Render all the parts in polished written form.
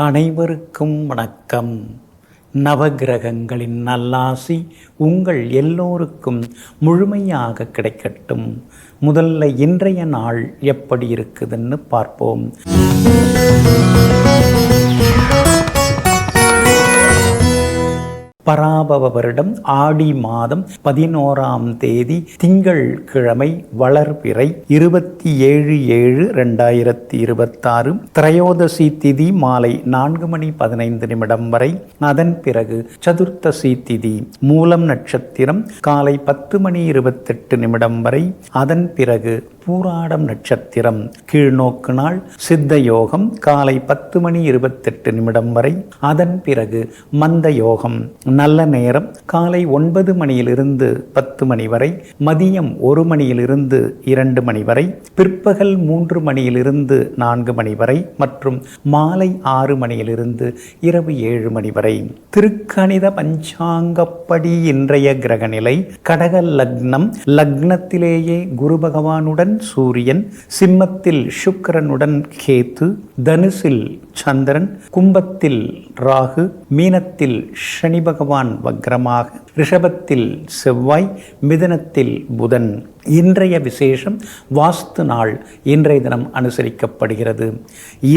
அனைவருக்கும் வணக்கம். நவகிரகங்களின் நல்லாசி உங்கள் எல்லோருக்கும் முழுமையாக கிடைக்கட்டும். முதல்ல இன்றைய நாள் எப்படி இருக்குதுன்னு பார்ப்போம். பராபவ வருடம் ஆடி மாதம் 11ஆம் தேதி திங்கள் கிழமை வளர்பிறை 27/7/2026 திரையோதசி திதி மாலை 4:15 வரை. அதன் பிறகு சதுர்த்தசி திதி மூலம் நட்சத்திரம் காலை 10:28 வரை. அதன் பிறகு பூராடம் நட்சத்திரம் கீழ்நோக்கு நாள் சித்த யோகம் காலை 10:28 வரை. அதன் பிறகு மந்த யோகம் நல்ல நேரம் காலை 9 மணியிலிருந்து 10 மணி வரை, மதியம் 1 மணியிலிருந்து 2 மணி வரை, பிற்பகல் 3 மணியிலிருந்து 4 மணி வரை மற்றும் மாலை 6 மணியிலிருந்து இரவு 7 மணி வரை. திருக்கணித பஞ்சாங்கப்படி இன்றைய கிரகநிலை கடக லக்னம், லக்னத்திலேயே குரு பகவானுடன் சூரியன், சிம்மத்தில் சுக்கிரனுடன் கேத்து, தனுசில் சந்திரன், கும்பத்தில் ராகு, மீனத்தில் சனி பகவான் வக்ரமாக, ரிஷபத்தில் செவ்வாய், மிதுனத்தில் புதன். இன்றைய விசேஷம் வாஸ்து நாள் இன்றைய தினம் அனுசரிக்கப்படுகிறது.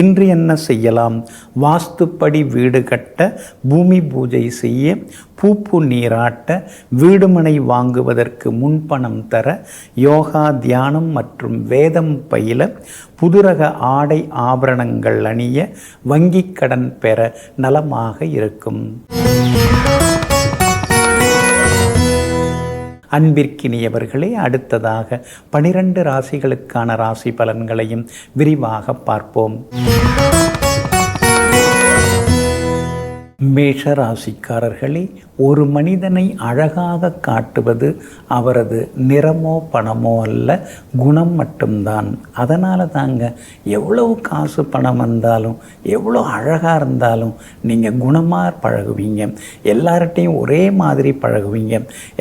இன்று என்ன செய்யலாம்? வாஸ்துப்படி வீடு கட்ட, பூமி பூஜை செய்ய, பூப்பு நீராட்ட, வீடுமனை வாங்குவதற்கு முன்பணம் தர, யோகா தியானம் மற்றும் வேதம் பயில, புதுரக ஆடை ஆபரணங்கள் அணிய, வங்கிக் கடன் பெற நலமாக இருக்கும். அன்பிற்கினியவர்களே, அடுத்ததாக 12 ராசிகளுக்கான ராசி பலன்களையும் விரிவாக பார்ப்போம். மேஷ ராசிக்காரர்களே, ஒரு மனிதனை அழகாக காட்டுவது அவரது நிறமோ பணமோ அல்ல, குணம் மட்டும்தான். அதனால தாங்க எவ்வளவு காசு பணம் வந்தாலும், எவ்வளோ அழகாக இருந்தாலும் நீங்கள் குணமாக பழகுவீங்க, எல்லார்கிட்டையும் ஒரே மாதிரி பழகுவீங்க,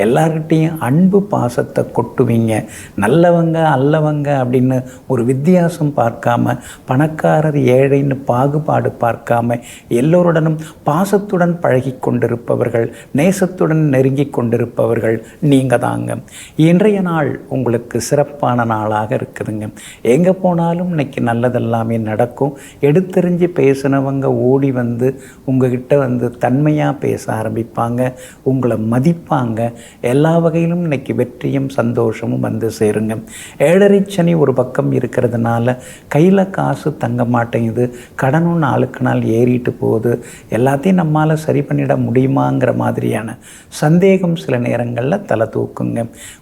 எல்லார்கிட்டையும் அன்பு பாசத்தை கொட்டுவீங்க. நல்லவங்க அல்லவங்க அப்படின்னு ஒரு வித்தியாசம் பார்க்காம, பணக்காரர் ஏழைன்னு பாகுபாடு பார்க்காம எல்லோருடனும் பாசத்துடன் பழகி கொண்டிருப்பவர்கள், நேசத்துடன் நெருங்கி கொண்டிருப்பவர்கள் நீங்கள் தாங்க. இன்றைய நாள் உங்களுக்கு சிறப்பான நாளாக இருக்குதுங்க. எங்கே போனாலும் இன்னைக்கு நல்லதெல்லாமே நடக்கும். எடுத்தெறிஞ்சு பேசினவங்க ஓடி வந்து உங்ககிட்ட வந்து தன்மையாக பேச ஆரம்பிப்பாங்க, உங்களை மதிப்பாங்க. எல்லா வகையிலும் இன்னைக்கு வெற்றியும் சந்தோஷமும் வந்து சேருங்க. ஏழரை சனி ஒரு பக்கம் இருக்கிறதுனால கையில் காசு தங்க மாட்டேங்குது, கடனும் நாளுக்கு நாள் ஏறிட்டு போகுது, எல்லாத்தையும் நம்மால் சரி பண்ணிட முடியுமாங்கிற மாதிரியான சந்தேகம் சில நேரங்களில் தலை தூக்குங்க.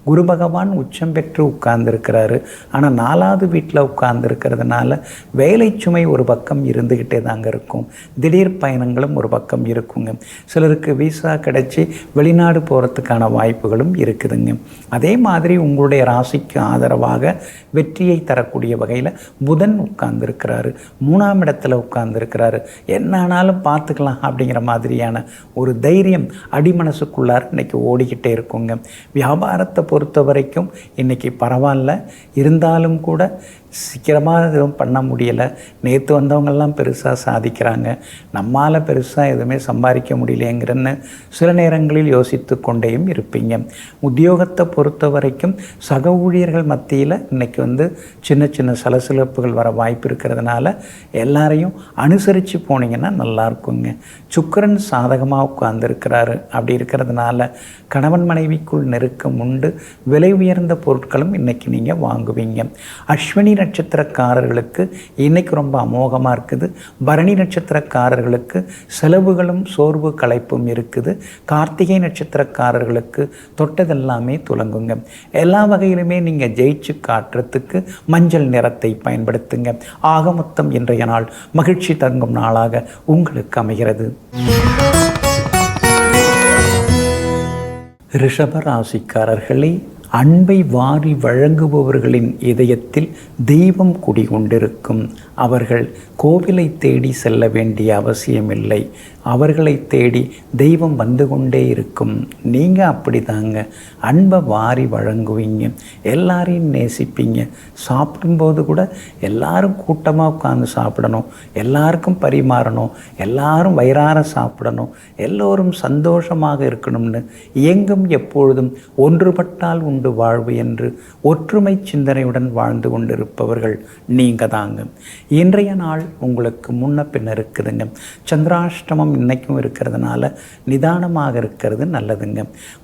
குரு பகவான் உச்சம் பெற்று உட்கார்ந்துருக்கிறாரு. ஆனால் 4வது வீட்டில் உட்கார்ந்துருக்கிறதுனால வேலை சுமை ஒரு பக்கம் இருந்துக்கிட்டே தாங்க இருக்கும். திடீர் பயணங்களும் ஒரு பக்கம் இருக்குங்க. சிலருக்கு விசா கிடைச்சி வெளிநாடு போகிறதுக்கான வாய்ப்புகளும் இருக்குதுங்க. அதே மாதிரி உங்களுடைய ராசிக்கு ஆதரவாக வெற்றியை தரக்கூடிய வகையில் புதன் உட்கார்ந்துருக்கிறாரு, 3ஆம் இடத்துல உட்கார்ந்துருக்கிறாரு. என்ன ஆனாலும் பார்த்துக்கலாம் அப்படிங்கிற மாதிரியான ஒரு தைரியம் அடிமனசுக்குள்ளார இன்றைக்கி ஓடிக்கிட்டே இருக்குங்க. வியாபாரத்தை பொறுத்த வரைக்கும் இன்றைக்கி பரவாயில்ல, இருந்தாலும் கூட சீக்கிரமாக எதுவும் பண்ண முடியலை. நேற்று வந்தவங்கெல்லாம் பெருசாக சாதிக்கிறாங்க, நம்மால் பெருசாக எதுவுமே சம்பாதிக்க முடியலைங்கிறன்னு சில நேரங்களில் யோசித்து கொண்டேயும் இருப்பீங்க. உத்தியோகத்தை பொறுத்த வரைக்கும் சக ஊழியர்கள் மத்தியில் இன்றைக்கி வந்து சின்ன சின்ன சலசலப்புகள் வர வாய்ப்பு இருக்கிறதுனால எல்லாரையும் அனுசரித்து போனீங்கன்னா நல்லாயிருக்குங்க. சுக்கிரன் சாதகமாக உட்கார்ந்துருக்கிறாரு. அப்படி இருக்கிறதுனால கணவன் மனைவிக்குள் நெருக்கம் உண்டு. விலை உயர்ந்த பொருட்களும் இன்றைக்கி நீங்கள் வாங்குவீங்க. அஸ்வினி நட்சத்திரக்காரர்களுக்கு இன்னைக்கு ரொம்ப அமோகமாக இருக்குது. பரணி நட்சத்திரக்காரர்களுக்கு செலவுகளும் சோர்வு களைப்பும் இருக்குது. கார்த்திகை நட்சத்திரக்காரர்களுக்கு தொட்டதெல்லாமே துலங்குங்க. எல்லா வகையிலுமே நீங்கள் ஜெயிச்சு காட்டுறதுக்கு மஞ்சள் நிறத்தை பயன்படுத்துங்க. ஆக மொத்தம் இன்றைய நாள் மகிழ்ச்சி தங்கும் நாளாக உங்களுக்கு அமைகிறது. ரிஷப ராசிக்காரர்களே, அன்பை வாரி வழங்குபவர்களின் இதயத்தில் தெய்வம் குடிகொண்டிருக்கும். அவர்கள் கோவிலை தேடி செல்ல வேண்டிய அவசியமில்லை. அவர்களை தேடி தெய்வம் வந்து கொண்டே இருக்கும். நீங்கள் அப்படி தாங்க. அன்பை வாரி வழங்குவீங்க, எல்லாரையும் நேசிப்பீங்க. சாப்பிடும்போது கூட எல்லாரும் கூட்டமாக உட்காந்து சாப்பிடணும், எல்லாருக்கும் பரிமாறணும், எல்லாரும் வயிறார சாப்பிடணும், எல்லோரும் சந்தோஷமாக இருக்கணும்னு எங்கும் எப்பொழுதும் ஒன்றுபட்டால் உண்டு வாழ்வு என்று ஒற்றுமை சிந்தனையுடன் வாழ்ந்து கொண்டிருப்பவர்கள் நீங்கள் தாங்க. இன்றைய நாள் உங்களுக்கு முன்ன பின்ன இருக்குதுங்க. சந்திராஷ்டமம் இன்னைக்கும் இருக்கிறதுனால நிதானமாக இருக்கிறது நல்லதுங்க.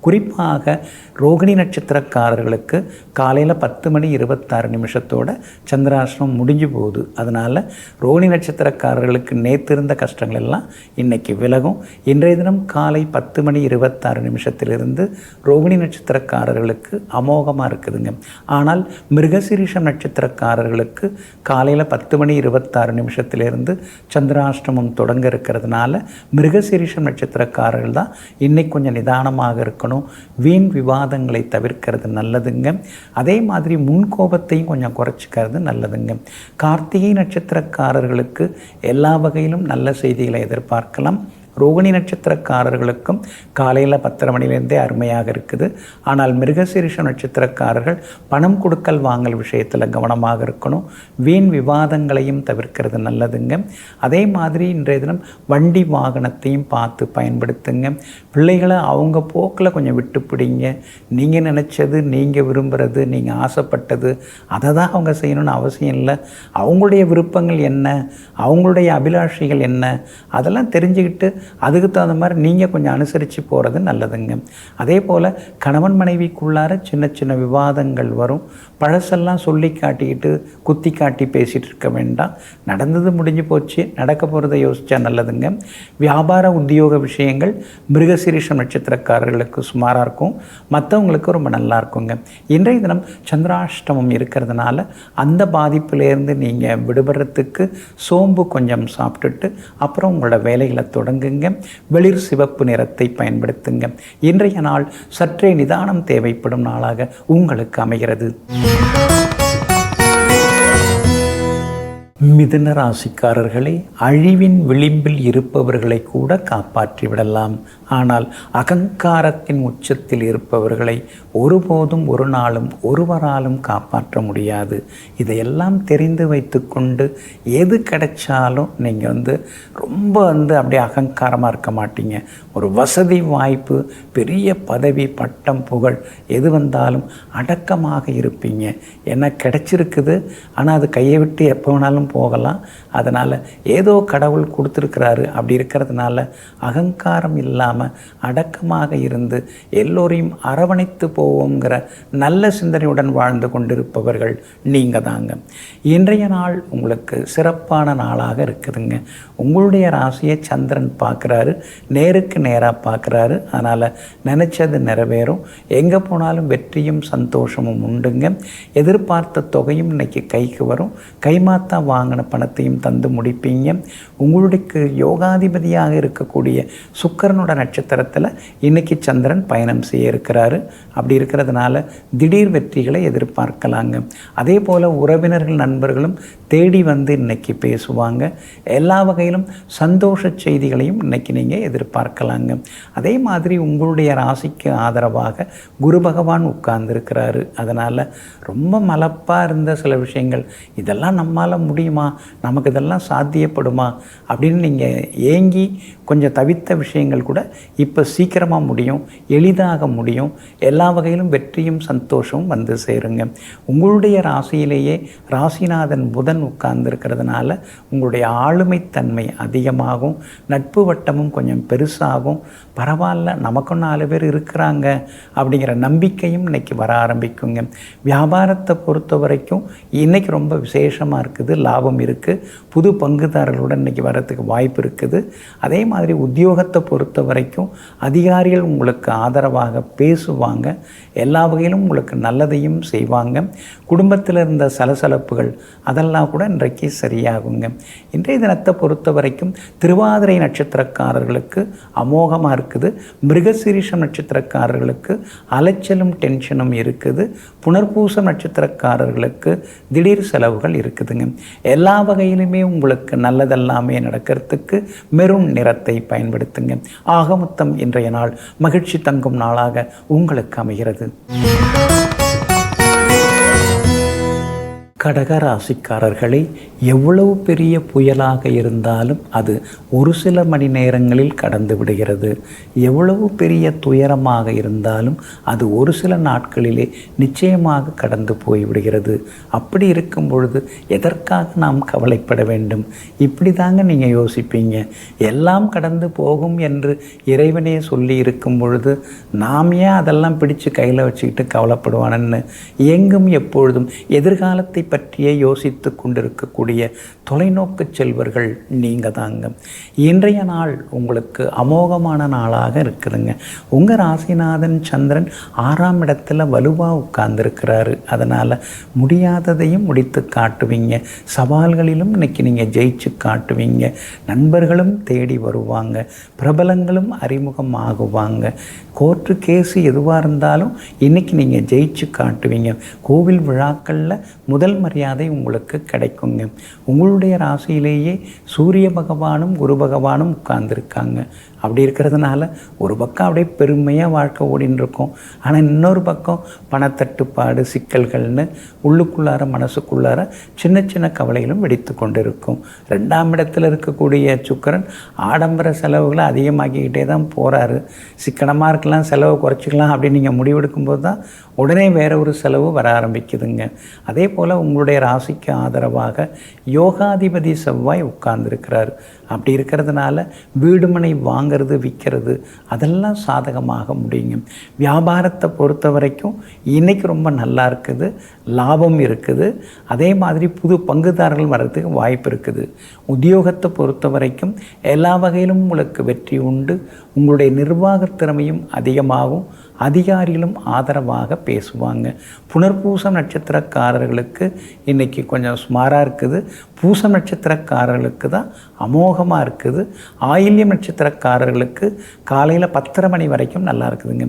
குறிப்பாக ரோகிணி நட்சத்திரக்காரர்களுக்கு காலையில் 10:26 சந்திராஷ்டமம் முடிஞ்சு போகுது. அதனால் ரோகிணி நட்சத்திரக்காரர்களுக்கு நேற்று இருந்த கஷ்டங்கள் எல்லாம் இன்னைக்கு விலகும். இன்றைய தினம் காலை 10:26 ரோகிணி நட்சத்திரக்காரர்களுக்கு அமோகமாக இருக்குதுங்க. ஆனால் மிருகசீரிஷம் நட்சத்திரக்காரர்களுக்கு காலையில் 10:26 சந்திராஷ்டமம் தொடங்க இருக்கிறதுனால மிருகசீரிஷம் நட்சத்திரக்காரர்கள் தான் இன்னைக்கு கொஞ்சம் நிதானமாக இருக்கணும். வீண் விவாதங்களை தவிர்க்கிறது நல்லதுங்க. அதே மாதிரி முன்கோபத்தையும் கொஞ்சம் குறைச்சிக்கிறது நல்லதுங்க. கார்த்திகை நட்சத்திரக்காரர்களுக்கு எல்லா வகையிலும் நல்ல செய்திகளை எதிர்பார்க்கலாம். ரோகிணி நட்சத்திரக்காரர்களுக்கும் காலையில் 10:30 மணிலேருந்தே அருமையாக இருக்குது. ஆனால் மிருகசீரிஷ நட்சத்திரக்காரர்கள் பணம் கொடுக்கல் வாங்கல் விஷயத்தில் கவனமாக இருக்கணும். வீண் விவாதங்களையும் தவிர்க்கிறது நல்லதுங்க. அதே மாதிரி இன்றைய தினம் வண்டி வாகனத்தையும் பார்த்து பயன்படுத்துங்க. பிள்ளைகளை அவங்க போக்கில் கொஞ்சம் விட்டு பிடிங்க. நீங்கள் நினச்சது, நீங்கள் விரும்புகிறது, நீங்கள் ஆசைப்பட்டது அதை தான் அவங்க செய்யணும்னு அவசியம் இல்லை. அவங்களுடைய விருப்பங்கள் என்ன, அவங்களுடைய அபிலாஷைகள் என்ன, அதெல்லாம் தெரிஞ்சுக்கிட்டு அதுக்கு தகுந்த மாதிரி நீங்கள் கொஞ்சம் அனுசரித்து போகிறது நல்லதுங்க. அதே போல் கணவன் மனைவிக்குள்ளார சின்ன சின்ன விவாதங்கள் வரும். பழசெல்லாம் சொல்லி காட்டிக்கிட்டு குத்தி காட்டி பேசிகிட்டு இருக்க வேண்டாம். நடந்தது முடிஞ்சு போச்சு, நடக்க போகிறத யோசித்தா நல்லதுங்க. வியாபார உத்தியோக விஷயங்கள் மிருகசீரிஷம் நட்சத்திரக்காரர்களுக்கு சுமாராக இருக்கும், மற்றவங்களுக்கு ரொம்ப நல்லா இருக்குங்க. இன்றைய தினம் சந்திராஷ்டமம் இருக்கிறதுனால அந்த பாதிப்பிலேருந்து நீங்கள் விடுபடுறதுக்கு சோம்பு கொஞ்சம் சாப்பிட்டுட்டு அப்புறம் உங்களோட வேலைகளை தொடங்குங்க. வெளிர் சிவப்பு நிறத்தை பயன்படுத்துங்க. இன்றைய நாள் சற்றே நிதானம் தேவைப்படும் நாளாக உங்களுக்கு அமைகிறது. மிதுன ராசிக்காரர்களே, அழிவின் விளிம்பில் இருப்பவர்களை கூட காப்பாற்றி விடலாம். ஆனால் அகங்காரத்தின் உச்சத்தில் இருப்பவர்களை ஒருபோதும் ஒரு நாளும் ஒருவராலும் காப்பாற்ற முடியாது. இதையெல்லாம் தெரிந்து வைத்துக்கொண்டு எது கிடைச்சாலும் நீங்கள் ரொம்ப அப்படியே அகங்காரமாக இருக்க மாட்டீங்க. ஒரு வசதி வாய்ப்பு, பெரிய பதவி, பட்டம், புகழ் எது வந்தாலும் அடக்கமாக இருப்பீங்க. ஏன்னா கிடைச்சிருக்குது, ஆனால் அது கையை விட்டு எப்போ வேணாலும் போகலாம். அதனால் ஏதோ கடவுள் கொடுத்துருக்கிறாரு அப்படி இருக்கிறதுனால அகங்காரம் இல்லாமல் அடக்கமாக இருந்து எல்லோரையும் அரவணைத்து போவோங்கிற நல்ல சிந்தனையுடன் வாழ்ந்து கொண்டிருப்பவர்கள் நீங்கள் தாங்க. இன்றைய நாள் உங்களுக்கு சிறப்பான நாளாக இருக்குதுங்க. உங்களுடைய ராசியை சந்திரன் பார்க்குறாரு, நேருக்கு நேராக பார்க்குறாரு. அதனால் நினச்சது நிறைவேறும். எங்கே போனாலும் வெற்றியும் சந்தோஷமும் உண்டுங்க. எதிர்பார்த்த தொகையும் இன்னைக்கு கைக்கு வரும். கைமாத்தா வாங்கின பணத்தையும் தந்து முடிப்பீங்க. உங்களுக்கு யோகாதிபதியாக இருக்கக்கூடிய சுக்கிரனோட நட்சத்திரத்தில் இன்னைக்கு சந்திரன் பயணம் செய்ய இருக்கிறாரு. அப்படி இருக்கிறதுனால திடீர் வெற்றிகளை எதிர்பார்க்கலாங்க. அதே போல் உறவினர்கள் நண்பர்களும் தேடி வந்து இன்னைக்கு பேசுவாங்க. எல்லா வகையிலும் சந்தோஷ செய்திகளையும் இன்னைக்கு நீங்கள் எதிர்பார்க்கலாங்க. அதே மாதிரி உங்களுடைய ராசிக்கு ஆதரவாக குரு பகவான் உட்கார்ந்துருக்கிறாரு. அதனால் ரொம்ப மலப்பாக இருந்த சில விஷயங்கள், இதெல்லாம் நம்மால் முடியுமா, நமக்கு இதெல்லாம் சாத்தியப்படுமா அப்படின்னு நீங்கள் ஏங்கி கொஞ்சம் தவித்த விஷயங்கள் கூட இப்போ சீக்கிரமாக முடியும், எளிதாக முடியும். எல்லா வகையிலும் வெற்றியும் சந்தோஷமும் வந்து சேருங்க. உங்களுடைய ராசியிலேயே ராசிநாதன் புதன் உட்கார்ந்துருக்கிறதுனால உங்களுடைய ஆளுமைத்தன்மை அதிகமாகும். நட்பு வட்டமும் கொஞ்சம் பெருசாகும். பரவாயில்ல, நமக்கும் 4 பேர் இருக்கிறாங்க அப்படிங்கிற நம்பிக்கையும் இன்றைக்கி வர ஆரம்பிக்குங்க. வியாபாரத்தை பொறுத்த வரைக்கும் இன்றைக்கி ரொம்ப விசேஷமாக இருக்குது, லாபம் இருக்குது. புது பங்குதாரர்களுடன் இன்றைக்கி வர்றதுக்கு வாய்ப்பு இருக்குது. அதே மாதிரி உத்தியோகத்தை பொறுத்த வரைக்கும் அதிகாரிகள் உங்களுக்கு ஆதரவாக பேசுவாங்க. எல்லா வகையிலும் உங்களுக்கு நல்லதையும் செய்வாங்க. குடும்பத்தில் இருந்த சலசலப்புகள் அதெல்லாம் கூட இன்றைக்கு சரியாகுங்க. இன்றைய தினத்தை பொறுத்த வரைக்கும் திருவாதிரை நட்சத்திரக்காரர்களுக்கு அமோகமாக இருக்குது. மிருகசீரிஷம் நட்சத்திரக்காரர்களுக்கு அலைச்சலும் டென்ஷனும் இருக்குது. புனர்பூசம் நட்சத்திரக்காரர்களுக்கு திடீர் செலவுகள் இருக்குதுங்க. எல்லா வகையிலுமே உங்களுக்கு நல்லதெல்லாமே நடக்கிறதுக்கு மெரூன் நிறத்தை பயன்படுத்துங்க. ஆக மொத்தம் இன்றைய நாள் மகிழ்ச்சி தங்கும் நாளாக உங்களுக்கு அமைகிறது. கடக ராசிக்காரர்களை எவ்வளவு பெரிய புயலாக இருந்தாலும் அது ஒரு சில மணி நேரங்களில் கடந்து விடுகிறது. எவ்வளவு பெரிய துயரமாக இருந்தாலும் அது ஒரு சில நாட்களிலே நிச்சயமாக கடந்து போய்விடுகிறது. அப்படி இருக்கும் பொழுது எதற்காக நாம் கவலைப்பட வேண்டும்? இப்படி தாங்க நீங்கள் யோசிப்பீங்க. எல்லாம் கடந்து போகும் என்று இறைவனே சொல்லி இருக்கும் பொழுது நாம் ஏன் அதெல்லாம் பிடிச்சு கையில் வச்சுக்கிட்டு கவலைப்படுவானன்னு எங்கும் எப்பொழுதும் எதிர்காலத்தை பற்றியே யோசித்து கொண்டிருக்கக்கூடிய தொலைநோக்கு செல்வர்கள் நீங்கள் தாங்க. இன்றைய நாள் உங்களுக்கு அமோகமான நாளாக இருக்குதுங்க. உங்கள் ராசிநாதன் சந்திரன் 6ஆம் இடத்துல வலுவாக உட்கார்ந்துருக்கிறாரு. அதனால் முடியாததையும் முடித்து காட்டுவீங்க. சவால்களிலும் இன்னைக்கு நீங்கள் ஜெயிச்சு காட்டுவீங்க. நண்பர்களும் தேடி வருவாங்க. பிரபலங்களும் அறிமுகம் ஆகுவாங்க. கோர்ட்டு கேஸு எதுவாக இருந்தாலும் இன்றைக்கி நீங்கள் ஜெயிச்சு காட்டுவீங்க. கோவில் விழாக்களில் முதல் மரியாதை உங்களுக்கு கிடைக்குங்க. உங்களுடைய ராசியிலேயே சூரிய பகவானும் குரு பகவானும் உட்கார்ந்துருக்காங்க. அப்படி இருக்கிறதுனால ஒரு பக்கம் அப்படியே பெருமையாக வாழ்க்கை ஓடின்னு இருக்கும். ஆனால் இன்னொரு பக்கம் பணத்தட்டுப்பாடு சிக்கல்கள்னு உள்ளுக்குள்ளார மனசுக்குள்ளார சின்ன சின்ன கவலைகளும் வெடித்து கொண்டு இருக்கும். 2ஆம் இடத்துல இருக்கக்கூடிய சுக்கிரன் ஆடம்பர செலவுகளை அதிகமாக்கிக்கிட்டே தான் போகிறாரு. சிக்கனமாக இருக்கலாம், செலவை குறைச்சிக்கலாம் அப்படின்னு நீங்கள் முடிவெடுக்கும்போது தான் உடனே வேற ஒரு செலவு வர ஆரம்பிக்குதுங்க. அதே போல் உங்களுடைய ராசிக்கு ஆதரவாக யோகாதிபதி செவ்வாய் உட்கார்ந்துருக்கிறார். அப்படி இருக்கிறதுனால வீடுமனை வாங்கிறது விற்கிறது அதெல்லாம் சாதகமாக முடியுங்க. வியாபாரத்தை பொறுத்த வரைக்கும் இன்றைக்கி ரொம்ப நல்லா இருக்குது, லாபம் இருக்குது. அதே மாதிரி புது பங்குதாரர்கள் வர்றதுக்கு வாய்ப்பு இருக்குது. உத்தியோகத்தை பொறுத்த வரைக்கும் எல்லா வகையிலும் உங்களுக்கு வெற்றி உண்டு. உங்களுடைய நிர்வாகத் திறமையும் அதிகமாகும். அதிகாரிகளும் ஆதரவாக பேசுவாங்க. புனர்பூசம் நட்சத்திரக்காரர்களுக்கு இன்றைக்கி கொஞ்சம் சுமாராக இருக்குது. பூசம் நட்சத்திரக்காரர்களுக்கு தான் அமோகமாக இருக்குது. ஆயில்யம் நட்சத்திரக்காரர்களுக்கு காலையில் 10:30 மணி வரைக்கும் நல்லா இருக்குதுங்க.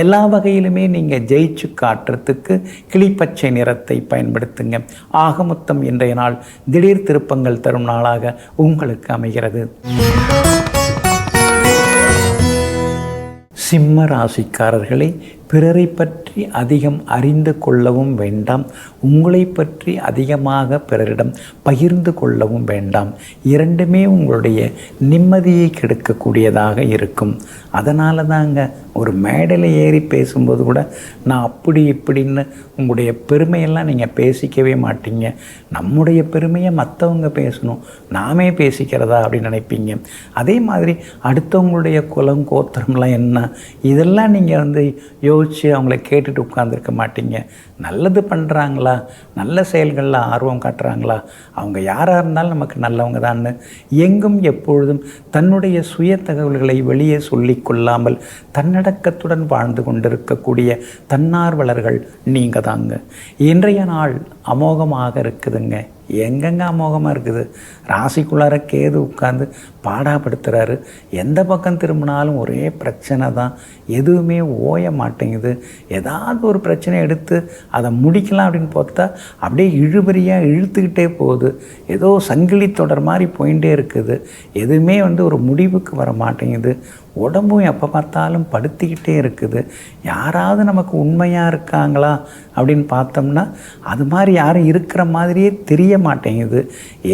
எல்லா வகையிலுமே நீங்கள் ஜெயிச்சு காட்டுறதுக்கு கிளிப்பச்சை நிறத்தை பயன்படுத்துங்க. ஆக மொத்தம் இன்றைய நாள் திடீர் திருப்பங்கள் தரும் நாளாக உங்களுக்கு அமைகிறது. சிம்ம ராசிக்காரர்களை பிறரை பற்றி அதிகம் அறிந்து கொள்ளவும் வேண்டாம். உங்களை பற்றி அதிகமாக பிறரிடம் பகிர்ந்து கொள்ளவும் வேண்டாம். இரண்டுமே உங்களுடைய நிம்மதியை கெடுக்கக்கூடியதாக இருக்கும். அதனால தாங்க ஒரு மேடையில் ஏறி பேசும்போது கூட நான் அப்படி இப்படின்னு உங்களுடைய பெருமையெல்லாம் நீங்கள் பேசிக்கவே மாட்டீங்க. நம்முடைய பெருமையை மற்றவங்க பேசணும், நாமே பேசிக்கிறதா அப்படின்னு நினைப்பீங்க. அதே மாதிரி அடுத்தவங்களுடைய குலம் கோத்திரம்லாம் என்ன இதெல்லாம் நீங்கள் யோசித்து அவங்கள கேட்டுட்டு உட்கார்ந்துருக்க மாட்டீங்க. நல்லது பண்ணுறாங்களா, நல்ல செயல்களில் ஆர்வம் காட்டுறாங்களா, அவங்க யாராக இருந்தாலும் நமக்கு நல்லவங்க தான்னு எங்கும் எப்பொழுதும் தன்னுடைய சுய தகவல்களை வெளியே சொல்லி கொள்ளாமல் தன்னடக்கத்துடன் வாழ்ந்து கொண்டிருக்கக்கூடிய தன்னார்வலர்கள் நீங்கள் தாங்க. இன்றைய நாள் அமோகமாக இருக்குதுங்க. எங்கெங்க அமோகமாக இருக்குது? ராசிக்குள்ளார கேது உட்கார்ந்து பாடாப்படுத்துகிறாரு. எந்த பக்கம் திரும்பினாலும் ஒரே பிரச்சனை தான். எதுவுமே ஓய மாட்டேங்குது. ஏதாவது ஒரு பிரச்சனை எடுத்து அதை முடிக்கலாம் அப்படின்னு பார்த்தா அப்படியே இழுபறியாக இழுத்துக்கிட்டே போகுது. ஏதோ சங்கிலி தொடர் மாதிரி போயிட்டே இருக்குது. எதுவுமே ஒரு முடிவுக்கு வர மாட்டேங்குது. உடம்பும் எப்போ பார்த்தாலும் படுத்திக்கிட்டே இருக்குது. யாராவது நமக்கு உண்மையாக இருக்காங்களா அப்படின்னு பார்த்தோம்னா அது மாதிரி யாரும் இருக்கிற மாதிரியே தெரிய மாட்டேங்குது.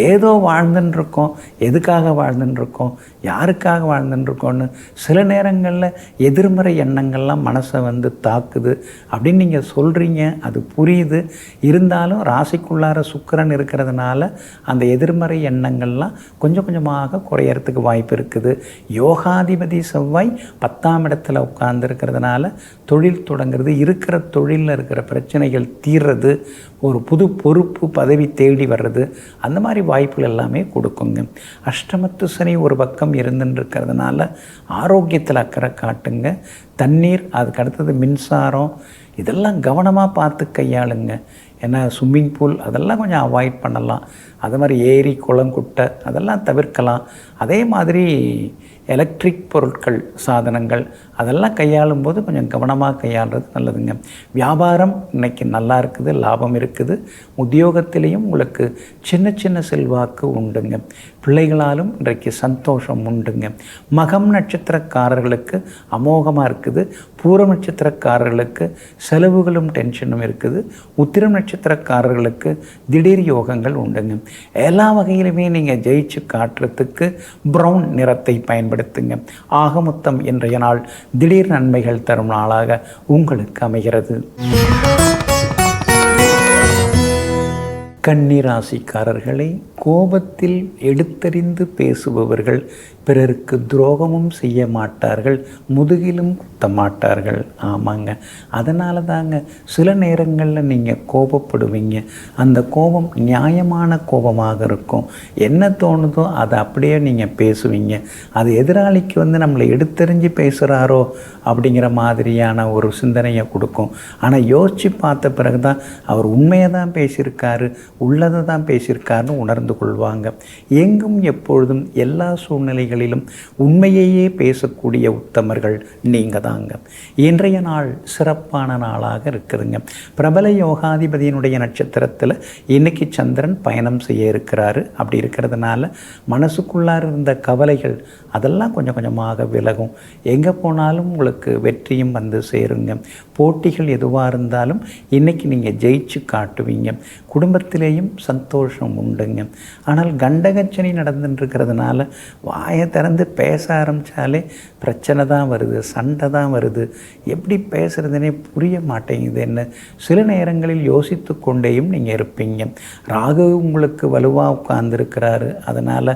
ஏதோ வாழ்ந்துட்டுருக்கோம். எதுக்காக வாழ்ந்துட்டுருக்கோம், யாருக்காக வாழ்ந்துட்டுருக்கோன்னு சில நேரங்களில் எதிர்மறை எண்ணங்கள்லாம் மனசை தாக்குது அப்படின்னு நீங்கள் சொல்கிறீங்க. அது புரியுது. இருந்தாலும் ராசிக்குள்ளார சுக்கிரன் இருக்கிறதுனால அந்த எதிர்மறை எண்ணங்கள்லாம் கொஞ்சம் கொஞ்சமாக குறையறதுக்கு வாய்ப்பு இருக்குது. யோகாதிபதி செவ்வாய் 10ஆம் இடத்துல உட்கார்ந்துருக்கிறதுனால தொழில் தொடங்குறது, இருக்கிற தொழிலில் இருக்கிற பிரச்சனைகள் தீர்றது, ஒரு புது பொறுப்பு பதவி தேடி வர்றது, அந்த மாதிரி வாய்ப்புகள் எல்லாமே கொடுக்குங்க. அஷ்டமத்து சனி ஒரு பக்கம் இருந்துருக்கிறதுனால ஆரோக்கியத்தில் அக்கறை காட்டுங்க. தண்ணீர், அதுக்கு அடுத்தது மின்சாரம், இதெல்லாம் கவனமாக பார்த்து கையாளுங்க. ஏன்னா ஸ்விம்மிங் பூல் அதெல்லாம் கொஞ்சம் அவாய்ட் பண்ணலாம். அது மாதிரி ஏரி குளம் குட்டை அதெல்லாம் தவிர்க்கலாம். அதே மாதிரி எலக்ட்ரிக் பொருட்கள் சாதனங்கள் அதெல்லாம் கையாளும் போது கொஞ்சம் கவனமாக கையாளுறது நல்லதுங்க. வியாபாரம் இன்றைக்கி நல்லா இருக்குது, லாபம் இருக்குது. உத்தியோகத்திலையும் உங்களுக்கு சின்ன சின்ன செல்வாக்கு உண்டுங்க. பிள்ளைகளாலும் இன்றைக்கு சந்தோஷம் உண்டுங்க. மகம் நட்சத்திரக்காரர்களுக்கு அமோகமாக இருக்குது. பூரம் நட்சத்திரக்காரர்களுக்கு செலவுகளும் டென்ஷனும் இருக்குது. உத்திரம் நட்சத்திரக்காரர்களுக்கு திடீர் யோகங்கள் உண்டுங்க. எல்லா வகையிலுமே நீங்கள் ஜெயிச்சு காட்டுறதுக்கு ப்ரௌன் நிறத்தை பயன்படுத்துங்க. ஆக மொத்தம் இன்றைய நாள் திடீர் நன்மைகள் தரும் நாளாக உங்களுக்கு அமைகிறது. கன்னிராசிக்காரர்களை, கோபத்தில் எடுத்தறிந்து பேசுபவர்கள் பிறருக்கு துரோகமும் செய்ய மாட்டார்கள், முதுகிலும் குத்த மாட்டார்கள். ஆமாங்க, அதனால தாங்க சில நேரங்களில் நீங்கள் கோபப்படுவீங்க. அந்த கோபம் நியாயமான கோபமாக இருக்கும். என்ன தோணுதோ அதை அப்படியே நீங்கள் பேசுவீங்க. அது எதிராளிக்கு நம்மளை எடுத்தறிஞ்சு பேசுகிறாரோ அப்படிங்கிற மாதிரியான ஒரு சிந்தனையை கொடுக்கும். ஆனால் யோசித்து பார்த்த பிறகு தான் அவர் உண்மையை தான் பேசியிருக்காரு, உள்ளதை தான் பேசியிருக்காருன்னு உணர்ந்து கொள்வாங்க. எங்கும் எப்பொழுதும் எல்லா சூழ்நிலைகளிலும் உண்மையையே பேசக்கூடிய உத்தமர்கள் நீங்கள் தாங்க. இன்றைய நாள் சிறப்பான நாளாக இருக்குதுங்க. பிரபல யோகாதிபதியினுடைய நட்சத்திரத்தில் இன்னைக்கு சந்திரன் பயணம் செய்ய இருக்கிறாரு. அப்படி இருக்கிறதுனால மனசுக்குள்ளார இருந்த கவலைகள் அதெல்லாம் கொஞ்சம் கொஞ்சமாக விலகும். எங்கே போனாலும் உங்களுக்கு வெற்றியும் வந்து சேருங்க. போட்டிகள் எதுவாக இருந்தாலும் இன்றைக்கி நீங்கள் ஜெயிச்சு காட்டுவீங்க. குடும்பத்திலேயும் சந்தோஷம் உண்டுங்க. ஆனால் கண்டகச்சனி நடந்துட்டுருக்கிறதுனால வாயை திறந்து பேச ஆரம்பித்தாலே பிரச்சனை தான் வருது, சண்டை தான் வருது. எப்படி பேசுகிறதுனே புரிய மாட்டேங்குது. என்ன சில நேரங்களில் யோசித்து கொண்டேயும் நீங்கள் இருப்பீங்க. ராகு உங்களுக்கு வலுவாக உட்கார்ந்துருக்கிறாரு. அதனால்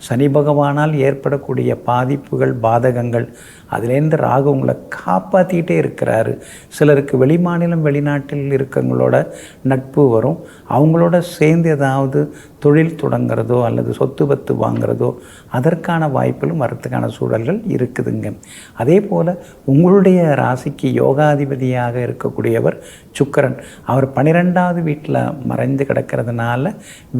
சனி பகவானால் ஏற்படக்கூடிய பாதிப்புகள், பாதகங்கள் அதுலேருந்து ராகு உங்களை காப்பாற்றிக்கிட்டே இருக்கிறாரு. சிலருக்கு வெளிமாநிலம் வெளிநாட்டில் இருக்கிறவங்களோட நட்பு வரும். அவங்களோட சேர்ந்து ஏதாவது தொழில் தொடங்கிறதோ அல்லது சொத்து பத்து வாங்கிறதோ அதற்கான வாய்ப்புகளும் வரத்துக்கான சூழல்கள் இருக்குதுங்க. அதே போல் உங்களுடைய ராசிக்கு யோகாதிபதியாக இருக்கக்கூடியவர் சுக்கிரன். அவர் 12வது வீட்டில் மறைந்து கிடக்கிறதுனால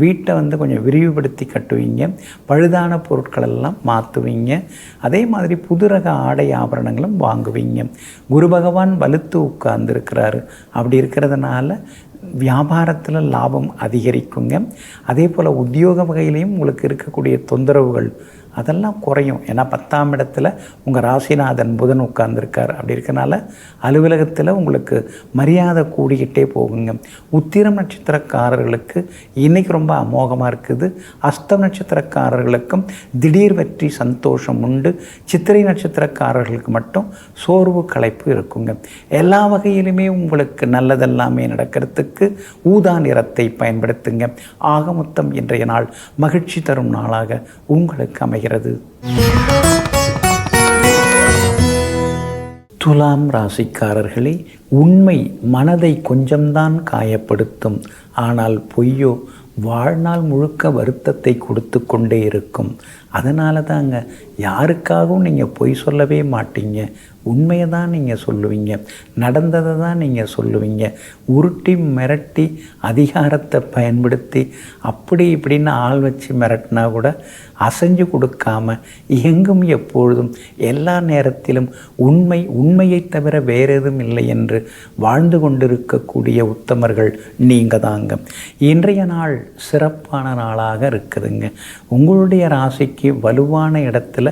வீட்டை கொஞ்சம் விரிவுபடுத்தி கட்டுவீங்க. பழுதான பொருட்களெல்லாம் மாற்றுவீங்க. அதே மாதிரி புது ரக ஆடை ஆபரணங்களும் வாங்குவீங்க. குரு பகவான் வலுத்து உட்கார்ந்துருக்கிறாரு. அப்படி இருக்கிறதுனால வியாபாரத்தில் லாபம் அதிகரிக்குங்க. அதே போல் உத்தியோக வகையிலையும் உங்களுக்கு இருக்கக்கூடிய தொந்தரவுகள் அதெல்லாம் குறையும். ஏன்னா 10ஆம் இடத்துல உங்கள் ராசிநாதன் புதன் உட்கார்ந்துருக்கார். அப்படி இருக்கனால அலுவலகத்தில் உங்களுக்கு மரியாதை கூடிக்கிட்டே போகுங்க. உத்திரம் நட்சத்திரக்காரர்களுக்கு இன்றைக்கி ரொம்ப அமோகமாக இருக்குது. அஸ்தம் நட்சத்திரக்காரர்களுக்கும் திடீர் வெற்றி, சந்தோஷம் உண்டு. சித்திரை நட்சத்திரக்காரர்களுக்கு மட்டும் சோர்வு, களைப்பு இருக்குங்க. எல்லா வகையிலுமே உங்களுக்கு நல்லதெல்லாமே நடக்கிறதுக்கு ஊதா நிறத்தை பயன்படுத்துங்க. ஆக மொத்தம் இன்றைய நாள் மகிழ்ச்சி தரும் நாளாக உங்களுக்கு அமைகிறது. துலாம் ராசிக்காரர்களே, உண்மை மனதை கொஞ்சம்தான் காயப்படுத்தும். ஆனால் பொய்யோ வாழ்நாள் முழுக்க வருத்தத்தை கொடுத்து கொண்டே இருக்கும். அதனால தாங்க யாருக்காகவும் நீங்கள் பொய் சொல்லவே மாட்டீங்க. உண்மையை தான் நீங்கள் சொல்லுவீங்க. நடந்ததை தான் நீங்கள் சொல்லுவீங்க. உருட்டி மிரட்டி அதிகாரத்தை பயன்படுத்தி அப்படி இப்படின்னு ஆள் வச்சு மிரட்டினா கூட அசைஞ்சு கொடுக்காம எங்கும் எப்பொழுதும் எல்லா நேரத்திலும் உண்மையை தவிர வேறு எதுவும் இல்லை என்று வாழ்ந்து கொண்டிருக்கக்கூடிய உத்தமர்கள் நீங்கள் தாங்க. இன்றைய நாள் சிறப்பான நாளாக இருக்குதுங்க. உங்களுடைய ராசிக்கு வலுவான இடத்துல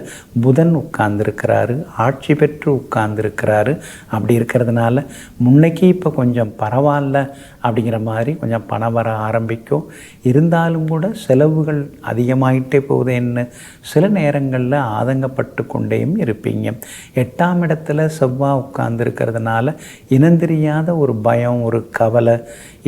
புதன் உட்கார்ந்துருக்கிறாரு. ஆட்சி பெற்று உட்கார்ந்துருக்கிறாரு. அப்படி இருக்கிறதுனால முன்னைக்கு இப்போ கொஞ்சம் பரவாயில்ல அப்படிங்கிற மாதிரி கொஞ்சம் பணம் வர ஆரம்பிக்கும். இருந்தாலும் கூட செலவுகள் அதிகமாகிட்டே போகுதுன்னு சில நேரங்களில் ஆதங்கப்பட்டு கொண்டேயும் இருப்பீங்க. 8ஆம் இடத்துல செவ்வாய் உட்கார்ந்துருக்கிறதுனால இனந்தெரியாத ஒரு பயம், ஒரு கவலை,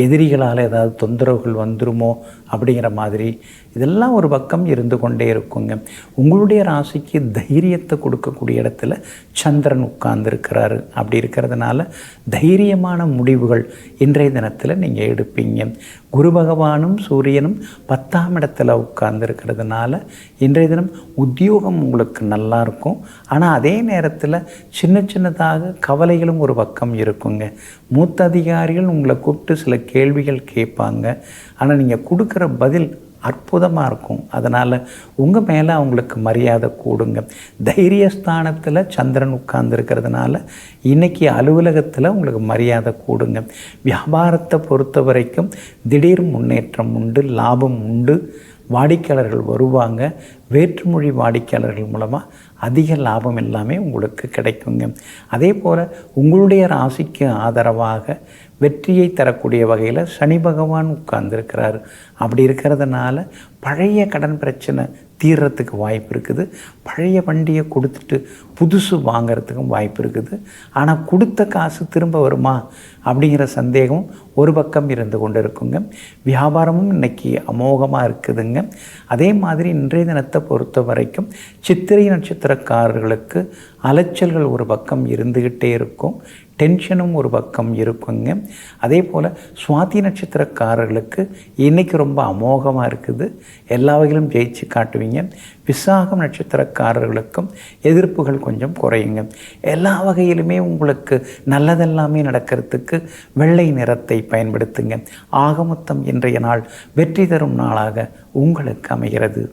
எதிரிகளால் ஏதாவது தொந்தரவுகள் வந்துருமோ அப்படிங்கிற மாதிரி இதெல்லாம் ஒரு பக்கம் இருந்து கொண்டே இருக்குங்க. உங்களுடைய ராசிக்கு தைரியத்தை கொடுக்கக்கூடிய இடத்துல சந்திரன் உட்கார்ந்துருக்கிறாரு. அப்படி இருக்கிறதுனால தைரியமான முடிவுகள் இன்றைய தினத்தில் நீங்கள் எடுப்பீங்க. குரு பகவானும் சூரியனும் 10ஆம் இடத்துல உட்கார்ந்துருக்கிறதுனால இன்றைய தினம் உத்தியோகம் உங்களுக்கு நல்லா இருக்கும். ஆனால் அதே நேரத்தில் சின்னதாக கவலைகளும் ஒரு பக்கம் இருக்குங்க. மூத்த அதிகாரிகள் உங்களை கூப்பிட்டு சில கேள்விகள் கேட்பாங்க. ஆனால் நீங்கள் கொடுக்குற பதில் அற்புதமாக இருக்கும். அதனால் உங்கள் மேலே அவங்களுக்கு மரியாதை கூடுங்க. தைரியஸ்தானத்தில் சந்திரன் உட்கார்ந்துருக்கிறதுனால இன்றைக்கி அலுவலகத்தில் உங்களுக்கு மரியாதை கூடுங்க. வியாபாரத்தை பொறுத்த வரைக்கும் திடீர் முன்னேற்றம் உண்டு, லாபம் உண்டு, வாடிக்கையாளர்கள் வருவாங்க. வேற்றுமொழி வாடிக்கையாளர்கள் மூலமாக அதிக லாபம் எல்லாமே உங்களுக்கு கிடைக்குங்க. அதே போல் உங்களுடைய ராசிக்கு ஆதரவாக வெற்றியை தரக்கூடிய வகையில் சனி பகவான் உட்கார்ந்துருக்கிறார். அப்படி இருக்கிறதுனால பழைய கடன் பிரச்சனை தீர்றதுக்கு வாய்ப்பு இருக்குது. பழைய வண்டியை கொடுத்துட்டு புதுசு வாங்கிறதுக்கும் வாய்ப்பு இருக்குது. ஆனால் கொடுத்த காசு திரும்ப வருமா அப்படிங்கிற சந்தேகம் ஒரு பக்கம் இருந்து கொண்டு இருக்குங்க. வியாபாரமும் இன்றைக்கி அமோகமாக இருக்குதுங்க. அதே மாதிரி இன்றைய தினத்தை பொறுத்த வரைக்கும் சித்திரை நட்சத்திரக்காரர்களுக்கு அலைச்சல்கள் ஒரு பக்கம் இருந்துக்கிட்டே இருக்கும், டென்ஷனும் ஒரு பக்கம் இருக்குங்க. அதே போல் சுவாதி நட்சத்திரக்காரர்களுக்கு இன்றைக்கி ரொம்ப அமோகமாக இருக்குது, எல்லா வகையிலும் ஜெயிச்சு காட்டுவீங்க. விசாகம் நட்சத்திரக்காரர்களுக்கும் எதிர்ப்புகள் கொஞ்சம் குறையுங்க. எல்லா வகையிலுமே உங்களுக்கு நல்லதெல்லாமே நடக்கிறதுக்கு வெள்ளை நிறத்தை பயன்படுத்துங்க. ஆகமொத்தம் இன்றைய நாள் வெற்றி தரும் நாளாக உங்களுக்கு அமைகிறது.